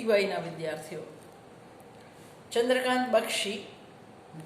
ટીવાયના વિદ્યાર્થીઓ. ચંદ્રકાંત બક્ષી,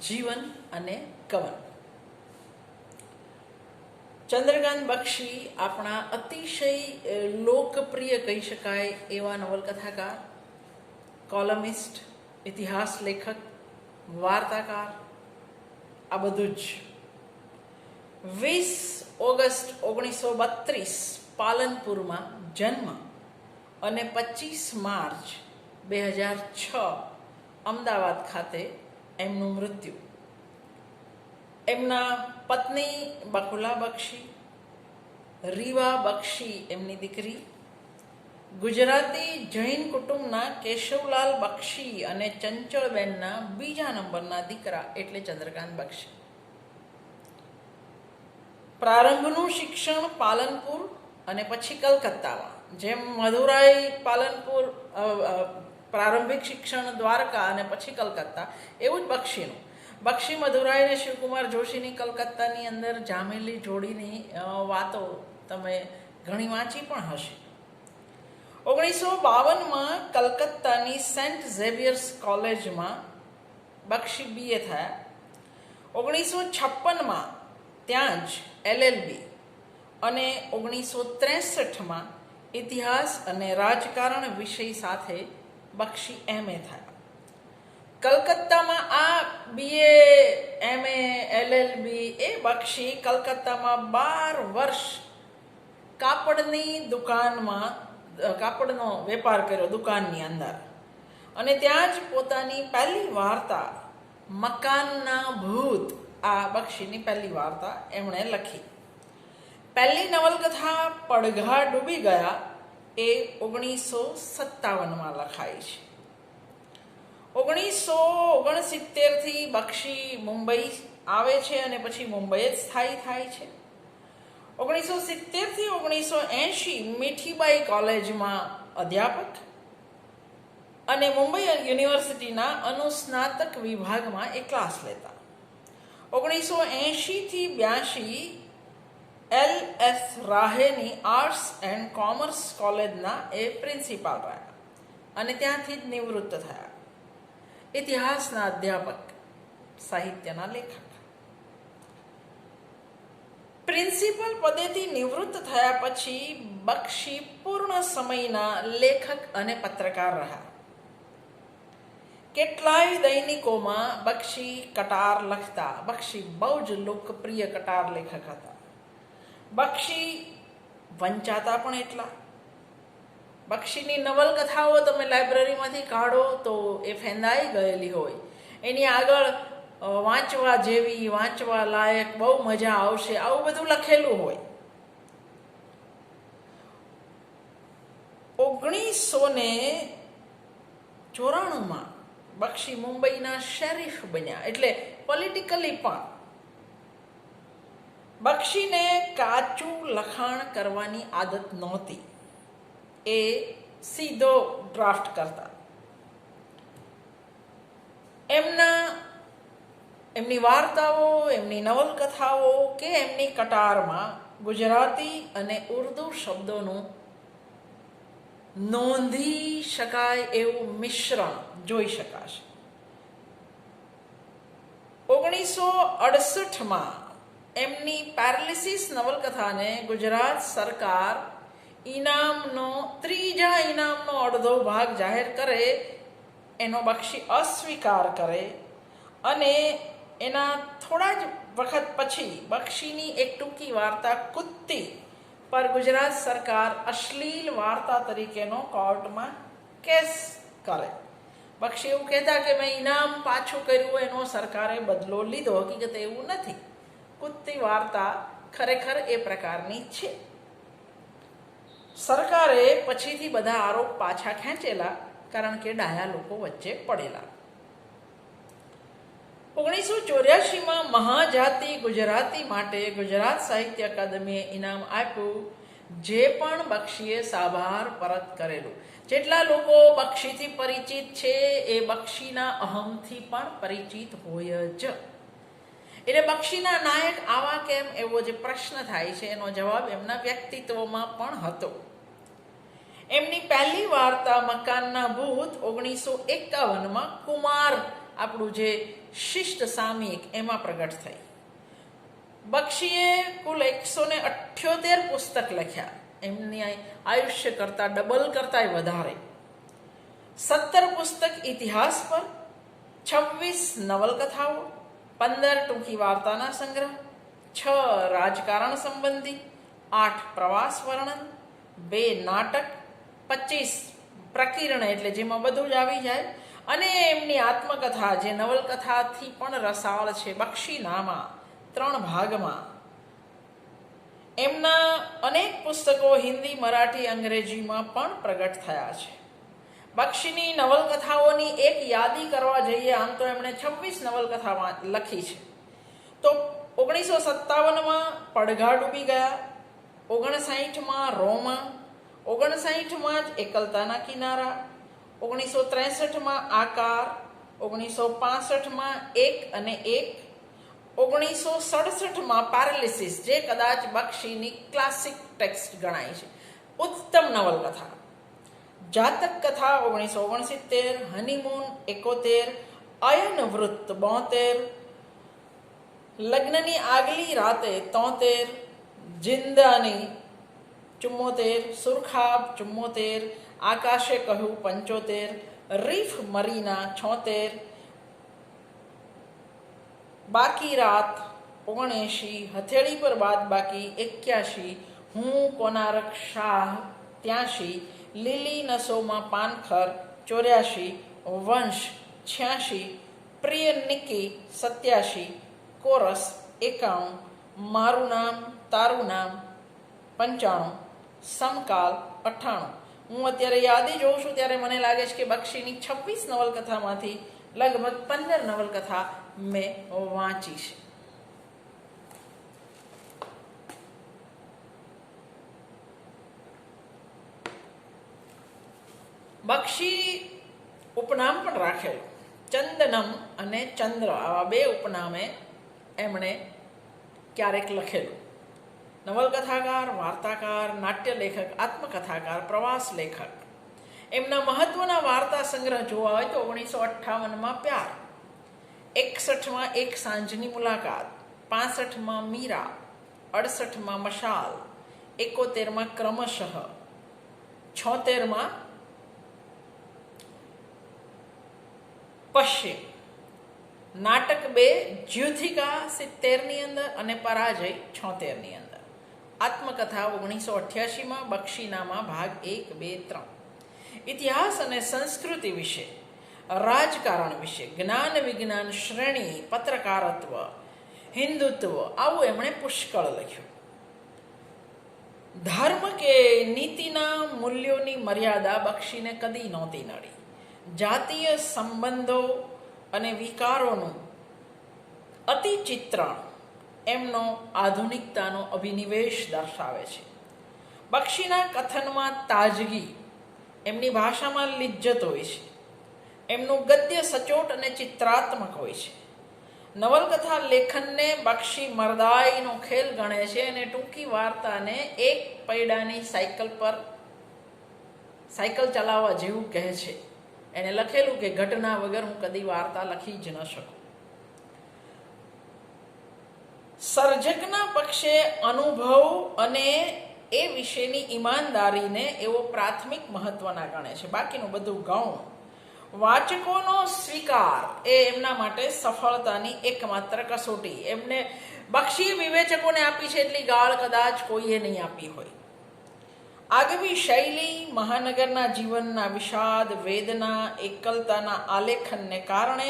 જીવન અને કવન. ચંદ્રકાંત બક્ષી આપણા અતિશય લોકપ્રિય કહી શકાય એવા નવલકથાકાર, કોલમિસ્ટ, ઇતિહાસ લેખક, વાર્તાકાર, આ બધું જ. 20 ઓગસ્ટ 1932 પાલનપુરમાં જન્મ અને 25 માર્ચ 2006 અમદાવાદ ખાતે એમનું મૃત્યુ. એમના પત્ની બકુલા બક્ષી, રીવા બક્ષી એમની દીકરી, ગુજરાતી જૈન કુટુંબના કેશવલાલ બક્ષી અને ચંચળબેનના બીજા નંબરના દીકરા એટલે ચંદ્રકાંત બક્ષી. પ્રારંભનું શિક્ષણ પાલનપુર અને પછી કલકત્તામાં, જેમ મદુરાઈ પાલનપુર પ્રારંભિક શિક્ષણ દ્વારકા અને પછી કલકત્તા, એવું જ બક્ષીનું. બક્ષી મદુરાઈ અને શિવકુમાર જોશીની કલકત્તાની અંદર જામેલી જોડીની વાતો તમે ઘણી વાંચી પણ હશે. 1952માં કલકત્તાની સેન્ટ ઝેવિયર્સ કોલેજમાં બક્ષી BA થયા. 1956માં ત્યાં જ LLB અને 1963માં ઇતિહાસ અને રાજકારણ વિષય સાથે બક્ષી MA થયા. કલકત્તામાં આ BA, MA, LLB એ બક્ષી કલકત્તામાં 12 વર્ષ કાપડની દુકાનમાં કાપડનો વેપાર કર્યો દુકાનની અંદર, અને ત્યાં જ પોતાની પહેલી વાર્તા મકાનના ભૂત, આ બક્ષીની પહેલી વાર્તા એમણે લખી. પહેલી નવલકથા પડઘા ડૂબી ગયા એ 1957માં લખાઈ છે. 1969થી બક્ષી મુંબઈ આવે છે અને પછી મુંબઈ જ સ્થાયી થાય છે. 1970થી 1980 મીઠીબાઈ કોલેજમાં અધ્યાપક અને મુંબઈ યુનિવર્સિટીના અનુસ્નાતક વિભાગમાં એ ક્લાસ લેતા. 1980થી 82 LS રાહેની આર્ટ્સ એન્ડ કોમર્સ કોલેજના એ પ્રિન્સિપાલ રહ્યા અને ત્યાંથી જ નિવૃત્ત થયા. ઇતિહાસના અધ્યાપક, સાહિત્યના લેખક. પ્રિન્સિપલ પદેથી નિવૃત્ત થયા પછી બક્ષી પૂર્ણ સમયના લેખક અને પત્રકાર રહ્યા. કેટલાય દૈનિકોમાં બક્ષી કટાર લખતા. બક્ષી બહુ જ લોકપ્રિય કટાર લેખક હતા. બક્ષી વંચાતા પણ એટલા. બક્ષીની નવલકથાઓ તમે લાઇબ્રેરીમાંથી કાઢો તો એ ફેંદાઈ ગયેલી હોય. એની આગળ વાંચવા જેવી, વાંચવા લાયક, બહુ મજા આવશે, આવું બધું લખેલું હોય. 1994માં બક્ષી મુંબઈના શેરીફ બન્યા, એટલે પોલિટિકલી પણ. બક્ષીને કાચું લખાણ કરવાની આદત નહોતી. એ સીધો ડ્રાફ્ટ કરતા. એમની વાર્તાઓ, એમની નવલકથાઓ કે એમની કટારમાં ગુજરાતી અને ઉર્દુ શબ્દોનું નોંધી શકાય એવું મિશ્રણ જોઈ શકાશે. 1968માં એમની પેરાલિસિસ નવલકથાને ગુજરાત સરકાર ત્રીજા ઇનામનો અડધો ભાગ જાહેર કરે, એનો બક્ષી અસ્વીકાર કરે અને એના થોડા જ વખત પછી બક્ષીની એક ટૂંકી વાર્તા કુત્તી પર ગુજરાત સરકાર અશ્લીલ વાર્તા તરીકેનો કોર્ટમાં કેસ કરે. બક્ષી એવું કહેતા કે મેં ઇનામ પાછું કર્યું, એનો સરકારે બદલો લીધો. હકીકત એવું નથી. કુત્તી વાર્તા ખરેખર એ પ્રકારની છે. સરકારે પછીથી બધા આરોપ પાછા ખેંચેલા, કારણ કે ડાયા લોકો વચ્ચે પડેલા. 1984માં મહાજાતિ ગુજરાતી માટે ગુજરાત સાહિત્ય અકાદમીએ ઇનામ આપ્યું, જે પણ બક્ષીએ સાભાર પરત કરેલું. જેટલા લોકો બક્ષીથી પરિચિત છે એ બક્ષીના અહમથી પણ પરિચિત હોય જ. એટલે બક્ષીના નાયક આવા કેમ એવો જે પ્રશ્ન થાય છે એનો જવાબ એમના વ્યક્તિત્વમાં પણ હતો. એમની પહેલી વાર્તા મકાનના ભૂત 1951માં કુમાર, આપણું જે શિષ્ટ સામયિક, એમાં પ્રગટ થઈ. બક્ષીએ કુલ 178 પુસ્તક લખ્યા, એમની આયુષ્ય કરતાં ડબલ કરતાંય વધારે. 17 પુસ્તક ઇતિહાસ પર, 26 નવલકથાઓ, 15 ટૂંકી વાર્તાના સંગ્રહ, 6 રાજકારણ સંબંધી, 8 પ્રવાસ વર્ણન, 2 નાટક, 25 પ્રકીર્ણ એટલે જેમાં બધું જ આવી જાય, અને એમની આત્મકથા જે નવલકથાથી પણ રસાળ છે, બક્ષીનામા, 3 ભાગમાં. એમના અનેક પુસ્તકો હિન્દી, મરાઠી, અંગ્રેજીમાં પણ પ્રગટ થયા છે. બક્ષીની નવલકથાઓની એક યાદી કરવા જઈએ, આમ તો એમણે 26 નવલકથા લખી છે. તો 1957માં પડઘા ડૂબી ગયા, 59માં રોમા, 59માં જ એકલતાના કિનારા, 1963માં આકાર, 1965માં એક અને એક, 1967માં પેરાલિસિસ, જે કદાચ બક્ષીની ક્લાસિક ટેક્સ્ટ ગણાય છે, ઉત્તમ નવલકથા. જાતક કથા 1969, હનીમૂન 71, અયન વૃત્ત 72, લગ્નની આગલી રાતે 73, જિંદાની 74, સુરખાબ 74, આકાશે કહ્યું 75, રીફ મરીના 76, બાકી રાત 79, હથેળી પર બાદ બાકી 81, હું કોનારક શાહ 83, લીલી નસોમાં પાનખર 84, વંશ 86, પ્રિય નિકી 87, કોરસ 91, મારું નામ તારું નામ 95, સમકાલ 98. હું અત્યારે યાદી જોઉં છું ત્યારે મને લાગે છે કે બક્ષીની 26 નવલકથામાંથી લગભગ 15 નવલકથા મેં વાંચી છે. બક્ષી ઉપનામ પણ રાખેલું, ચંદનમ અને ચંદ્ર, આવા 2 ઉપનામે એમણે ક્યારેક લખેલું. નવલકથાકાર, વાર્તાકાર, નાટ્ય લેખક, આત્મકથાકાર, પ્રવાસ લેખક. એમના મહત્વના વાર્તા સંગ્રહ જોવા હોય તો 1958માં પ્યાર, 61માં એક સાંજની મુલાકાત, 65માં મીરા, 68માં મશાલ, 71માં ક્રમશઃ, 76માં પશ્ચિમ, નાટક 2 જ્યુથિકા 70ની અંદર અને પરાજય 76ની અંદર. આત્મકથા 1988માં બક્ષીનામા ભાગ 1, 2, 3. ઇતિહાસ અને સંસ્કૃતિ વિશે, રાજકારણ વિશે, જ્ઞાન વિજ્ઞાન શ્રેણી, પત્રકારત્વ, હિન્દુત્વ, આવું એમણે પુષ્કળ લખ્યું. ધર્મ કે નીતિના મૂલ્યોની મર્યાદા બક્ષીને કદી નહોતી નડી. જાતીય સંબંધો અને વિકારોનું અતિચિત્રણ એમનો આધુનિકતાનો અભિનિવેશ દર્શાવે છે. બક્ષીના કથનમાં તાજગી, એમની ભાષામાં લિજ્જત હોય છે. એમનું ગદ્ય સચોટ અને ચિત્રાત્મક હોય છે. નવલકથા લેખનને બક્ષી મરદાઈનો ખેલ ગણે છે અને ટૂંકી વાર્તાને એક પૈડાની સાયકલ ચલાવવા જેવું કહે છે. એને લખેલું કે ઘટના વગર હું કદી વાર્તા લખી જ ન શકું. સર્જકના પક્ષે અનુભવ અને એ વિશેની ઈમાનદારીને એવો પ્રાથમિક મહત્વના ગણે છે, બાકીનું બધું ગૌણ. વાચકોનો સ્વીકાર એ એમના માટે સફળતાની એકમાત્ર કસોટી. એમને બક્ષીએ વિવેચકોને આપી છે એટલી ગાળ કદાચ કોઈએ નહીં આપી હોય. આગવી શૈલી, મહાનગરના જીવનના વિષાદ, વેદના, એકલતાના આલેખનને કારણે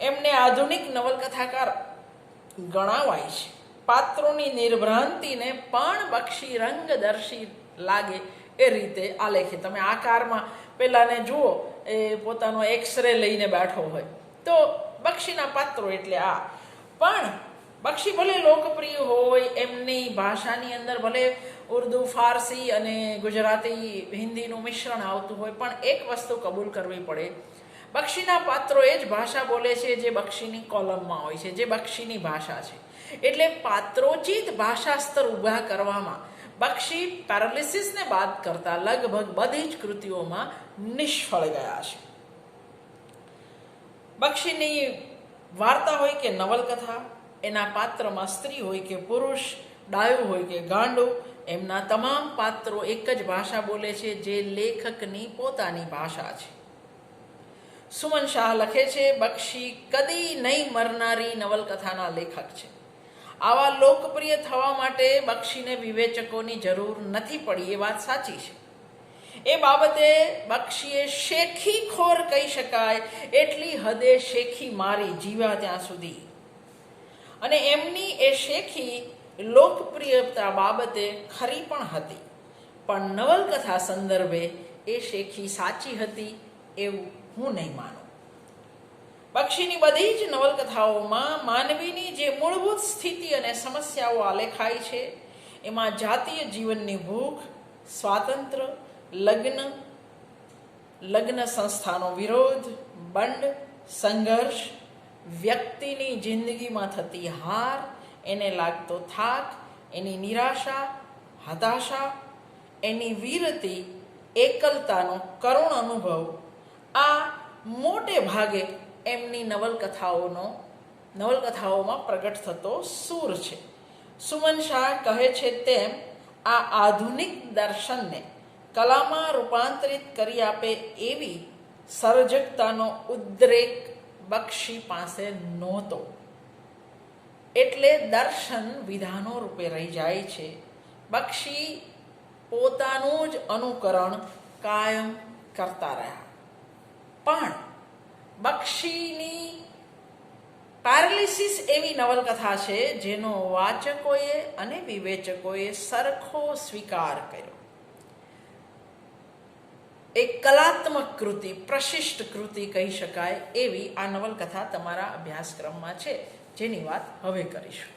એમને આધુનિક નવલકથાકાર ગણાવાય છે. પાત્રોની નિર્ભ્રાંતિને પણ બક્ષી રંગદર્શી લાગે એ રીતે આલેખે. તમે આકારમાં પેલાને જુઓ, એ પોતાનો એક્સરે લઈને બેઠો હોય, તો બક્ષીના પાત્રો એટલે આ. પણ બક્ષી ભલે લોકપ્રિય હોય, એમની ભાષાની અંદર ભલે ઉર્દુ, ફારસી અને ગુજરાતી, હિન્દીનું મિશ્રણ આવતું હોય, પણ એક વસ્તુ કબૂલ કરવી પડે, બક્ષીના પાત્રો એ જ ભાષા બોલે છે જે બક્ષીની કોલમમાં હોય છે, જે બક્ષીની ભાષા છે. એટલે પાત્રોચિત ભાષાસ્તર ઊભા કરવામાં બક્ષી પેરાલિસિસને બાદ કરતા લગભગ બધી જ કૃતિઓમાં નિષ્ફળ ગયા છે. બક્ષીની વાર્તા હોય કે નવલકથા, એના પાત્રમાં સ્ત્રી હોય કે પુરુષ, ડાયું હોય કે ગાંડું, એમના તમામ પાત્રો એક જ ભાષા બોલે છે, જે લેખકની પોતાની ભાષા છે. સુમન શાહ લખે છે, બક્ષી કદી નહીં મરનારી નવલકથાના લેખક છે. આવા લોકપ્રિય થવા માટે બક્ષીને વિવેચકોની જરૂર નથી પડી, એ વાત સાચી છે. એ બાબતે બક્ષીએ શેખીખોર કહી શકાય એટલી હદે શેખી મારી જીવ્યા ત્યાં સુધી. અને એમની એ શેખી લોકપ્રિયતા બાબતે ખરી પણ હતી, પણ નવલકથા સંદર્ભે એ શેખી સાચી હતી એવું હું નહીં માનું. બક્ષીની બધી જ નવલકથાઓમાં માનવીની જે મૂળભૂત સ્થિતિ અને સમસ્યાઓ આલેખાઈ છે, એમાં જાતીય જીવનની ભૂખ, સ્વાતંત્ર્ય, લગ્ન સંસ્થાનો વિરોધ, બંડ, સંઘર્ષ, વ્યક્તિની જિંદગીમાં થતી હાર, એને લાગતો થાક, એની નિરાશા, હતાશા, એની વીરતી, એકલતાનો કરુણ અનુભવ, આ મોટે ભાગે એમની નવલકથાઓમાં પ્રગટ થતો સૂર છે. સુમન શાહ કહે છે તેમ આ આધુનિક દર્શનને કલામાં રૂપાંતરિત કરી આપે એવી સર્જકતાનો ઉદ્રેક બક્ષી પાસે નહોતો, એટલે દર્શન વિધાનો રૂપે રહી જાય છે. બક્ષી પોતાનું જ અનુકરણ કાયમ કરતા રહ્યા, પણ બક્ષીની પેરાલિસિસ એવી નવલકથા છે જેનો વાચકોએ અને વિવેચકોએ સરખો સ્વીકાર કર્યો. એક કલાત્મક કૃતિ, પ્રશિષ્ટ કૃતિ કહી શકાય એવી આ નવલકથા તમારા અભ્યાસક્રમમાં છે, જેની વાત હવે કરીશું.